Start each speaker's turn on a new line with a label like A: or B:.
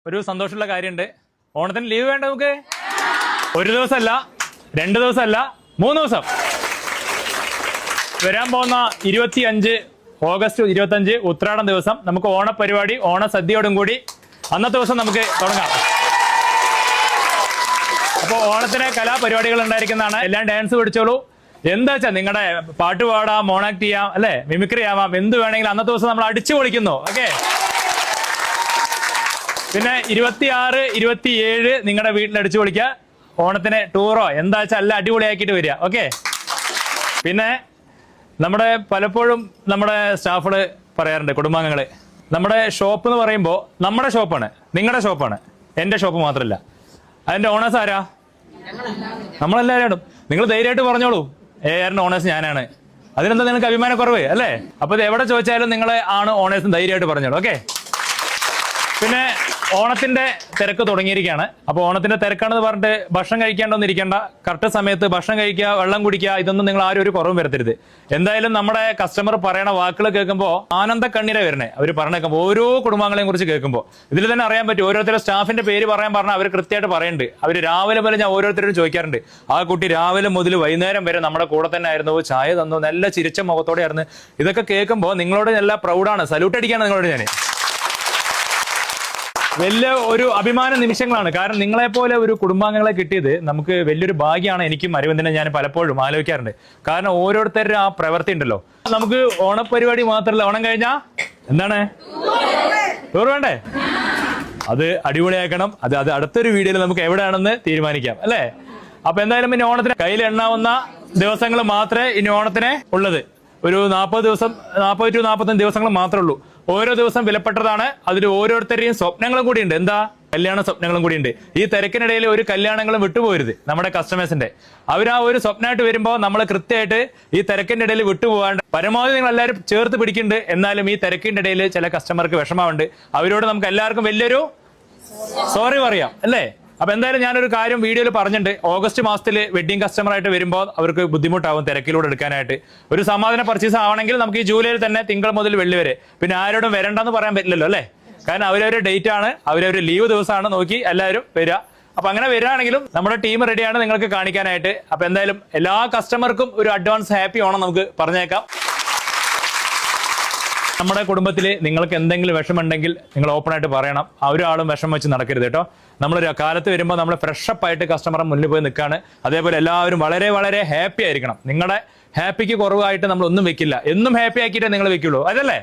A: ഒരു സന്തോഷമുള്ള കാര്യമുണ്ട്. ഓണത്തിന് ലീവ് വേണ്ട നമുക്ക്? ഒരു ദിവസമല്ല, 2 ദിവസമല്ല, 3 ദിവസം. വരാൻ പോകുന്ന 25 ഓഗസ്റ്റ് 25 ഉത്രാടം ദിവസം നമുക്ക് ഓണപരിപാടി ഓണസദ്യയോടും കൂടി അന്നത്തെ ദിവസം നമുക്ക് തുടങ്ങാം. അപ്പോൾ ഓണത്തിന് കലാപരിപാടികൾ ഉണ്ടായിരിക്കുന്നതാണ്. എല്ലാം ഡാൻസ് പിടിച്ചോളൂ. എന്താ വെച്ചാൽ നിങ്ങളുടെ പാട്ട് പാടാം, മോണാക്ട് ചെയ്യാം, അല്ലെ, മിമിക്രി ആവാം, എന്ത് വേണമെങ്കിലും അന്നത്തെ ദിവസം നമ്മൾ അടിച്ചു പൊളിക്കുന്നു. ഓക്കെ. പിന്നെ 26, 27 നിങ്ങളുടെ വീട്ടിൽ അടിച്ചു പൊളിക്കുക. ഓണത്തിന് ടൂറോ എന്താ വെച്ചാൽ എല്ലാം അടിപൊളിയാക്കിയിട്ട് വരിക. ഓക്കെ. പിന്നെ നമ്മുടെ പലപ്പോഴും നമ്മുടെ സ്റ്റാഫുകള് പറയാറുണ്ട്, കുടുംബാംഗങ്ങള്, നമ്മുടെ ഷോപ്പ് എന്ന് പറയുമ്പോൾ നമ്മുടെ ഷോപ്പാണ്, നിങ്ങളുടെ ഷോപ്പാണ്, എന്റെ ഷോപ്പ് മാത്രമല്ല. അതിന്റെ ഓണേഴ്സ് ആരാ? നമ്മളെല്ലാവരും. നിങ്ങൾ ധൈര്യമായിട്ട് പറഞ്ഞോളൂ, ഏറെ ഓണേഴ്സ് ഞാനാണ്. അതിനെന്താ നിങ്ങൾക്ക് അഭിമാനക്കുറവ് അല്ലേ? അപ്പൊ ഇത് എവിടെ ചോദിച്ചാലും നിങ്ങളെ ആണ് ഓണേഴ്സ്, ധൈര്യമായിട്ട് പറഞ്ഞോളൂ. ഓക്കെ. പിന്നെ ഓണത്തിന്റെ തിരക്ക് തുടങ്ങിയിരിക്കുകയാണ്. അപ്പൊ ഓണത്തിന്റെ തിരക്കാണെന്ന് പറഞ്ഞിട്ട് ഭക്ഷണം കഴിക്കാണ്ടൊന്നും ഇരിക്കേണ്ട. കറക്റ്റ് സമയത്ത് ഭക്ഷണം കഴിക്കുക, വെള്ളം കുടിക്കുക, ഇതൊന്നും നിങ്ങൾ ആരും ഒരു കുറവും വരുത്തരുത്. എന്തായാലും നമ്മുടെ കസ്റ്റമർ പറയണ വാക്കുകൾ കേൾക്കുമ്പോൾ ആനന്ദ കണ്ണീര വരണേ. അവർ പറഞ്ഞേക്കുമ്പോൾ ഓരോ കുടുംബാംഗങ്ങളെയും കുറിച്ച് കേൾക്കുമ്പോൾ ഇതിൽ തന്നെ അറിയാൻ പറ്റും. ഓരോരുത്തരുടെ സ്റ്റാഫിന്റെ പേര് പറയാൻ പറഞ്ഞാൽ അവർ കൃത്യമായിട്ട് പറയുന്നുണ്ട്. അവർ രാവിലെ പോലെ ഞാൻ ഓരോരുത്തരോടും ചോദിക്കാറുണ്ട്, ആ കുട്ടി രാവിലെ മുതൽ വൈകുന്നേരം വരെ നമ്മുടെ കൂടെ തന്നെ ആയിരുന്നു, ചായ തന്നു, നല്ല ചിരിച്ച മുഖത്തോടെ ആയിരുന്നു. ഇതൊക്കെ കേൾക്കുമ്പോൾ നിങ്ങളോട് നല്ല പ്രൗഡാണ്, സല്യൂട്ട് അടിക്കാണ് നിങ്ങളോട് ഞാൻ. വലിയ ഒരു അഭിമാന നിമിഷങ്ങളാണ്. കാരണം നിങ്ങളെപ്പോലെ ഒരു കുടുംബാംഗങ്ങളെ കിട്ടിയത് നമുക്ക് വലിയൊരു ഭാഗ്യമാണ്. എനിക്കും അരവിന്ദനെ ഞാൻ പലപ്പോഴും ആലോചിക്കാറുണ്ട്. കാരണം ഓരോരുത്തരുടെ ആ പ്രവൃത്തി ഉണ്ടല്ലോ. നമുക്ക് ഓണപരിപാടി മാത്രമല്ല, ഓണം കഴിഞ്ഞാ എന്താണ് ടൂർ വേണ്ടേ? അത് അടിപൊളിയാക്കണം. അത് അടുത്തൊരു വീഡിയോയിൽ നമുക്ക് എവിടെയാണെന്ന് തീരുമാനിക്കാം, അല്ലേ? അപ്പൊ എന്തായാലും ഇനി ഓണത്തിന് കയ്യിൽ എണ്ണാവുന്ന ദിവസങ്ങൾ മാത്രമേ ഇനി ഓണത്തിന് ഉള്ളത്. ഒരു 40 ദിവസം, 40 to 45 ദിവസങ്ങൾ മാത്രമേ ഉള്ളൂ. ഓരോ ദിവസം വിലപ്പെട്ടതാണ്. അതിൽ ഓരോരുത്തരുടെയും സ്വപ്നങ്ങളും കൂടി ഉണ്ട്. എന്താ? കല്യാണ സ്വപ്നങ്ങളും കൂടി ഉണ്ട്. ഈ തിരക്കിനിടയിൽ ഒരു കല്യാണങ്ങളും വിട്ടുപോകരുത്. നമ്മുടെ കസ്റ്റമേഴ്സിന്റെ അവർ ആ ഒരു സ്വപ്നമായിട്ട് വരുമ്പോൾ നമ്മൾ കൃത്യമായിട്ട് ഈ തിരക്കിന്റെ ഇടയിൽ വിട്ടുപോകാണ്ട് പരമാവധി നിങ്ങൾ എല്ലാവരും ചേർത്ത് പിടിക്കുന്നുണ്ട്. എന്നാലും ഈ തിരക്കിന്റെ ഇടയിൽ ചില കസ്റ്റമർക്ക് വിഷമമുണ്ട്. അവരോട് നമുക്ക് എല്ലാവർക്കും വലിയൊരു സോറി പറയാം, അല്ലേ? അപ്പൊ എന്തായാലും ഞാനൊരു കാര്യം വീഡിയോയിൽ പറഞ്ഞിട്ടുണ്ട്. ഓഗസ്റ്റ് മാസത്തിൽ വെഡിങ് കസ്റ്റമർ ആയിട്ട് വരുമ്പോൾ അവർക്ക് ബുദ്ധിമുട്ടാവും തിരക്കിലൂടെ എടുക്കാനായിട്ട്. ഒരു സമാധാന പർച്ചേസ് ആവണമെങ്കിൽ നമുക്ക് ഈ ജൂലൈയിൽ തന്നെ തിങ്കൾ മുതൽ വെള്ളി വരെ. പിന്നെ ആരോടും വരണ്ടെന്ന് പറയാൻ പറ്റില്ലല്ലോ, അല്ലേ? കാരണം അവരവരുടെ ഡേറ്റ് ആണ്, അവരവരുടെ ലീവ് ദിവസമാണ് നോക്കി എല്ലാവരും വരിക. അപ്പൊ അങ്ങനെ വരികയാണെങ്കിലും നമ്മുടെ ടീം റെഡിയാണ് നിങ്ങൾക്ക് കാണിക്കാനായിട്ട്. അപ്പൊ എന്തായാലും എല്ലാ കസ്റ്റമർക്കും ഒരു അഡ്വാൻസ് ഹാപ്പി ഓണം നമുക്ക് പറഞ്ഞേക്കാം. നമ്മുടെ കുടുംബത്തിൽ നിങ്ങൾക്ക് എന്തെങ്കിലും വിഷമുണ്ടെങ്കിൽ നിങ്ങൾ ഓപ്പൺ ആയിട്ട് പറയണം. ഒരാളും വിഷം വെച്ച് നടക്കരുത് കേട്ടോ. നമ്മളൊരു കാലത്ത് വരുമ്പോൾ നമ്മൾ ഫ്രഷപ്പ് ആയിട്ട് കസ്റ്റമറെ മുന്നിൽ പോയി നിൽക്കുകയാണ്. അതേപോലെ എല്ലാവരും വളരെ വളരെ ഹാപ്പി ആയിരിക്കണം. നിങ്ങളുടെ ഹാപ്പിക്ക് കുറവായിട്ട് നമ്മൾ ഒന്നും വെക്കില്ല. എന്നും ഹാപ്പി ആക്കിയിട്ടേ നിങ്ങൾ വെക്കുള്ളൂ, അതല്ലേ?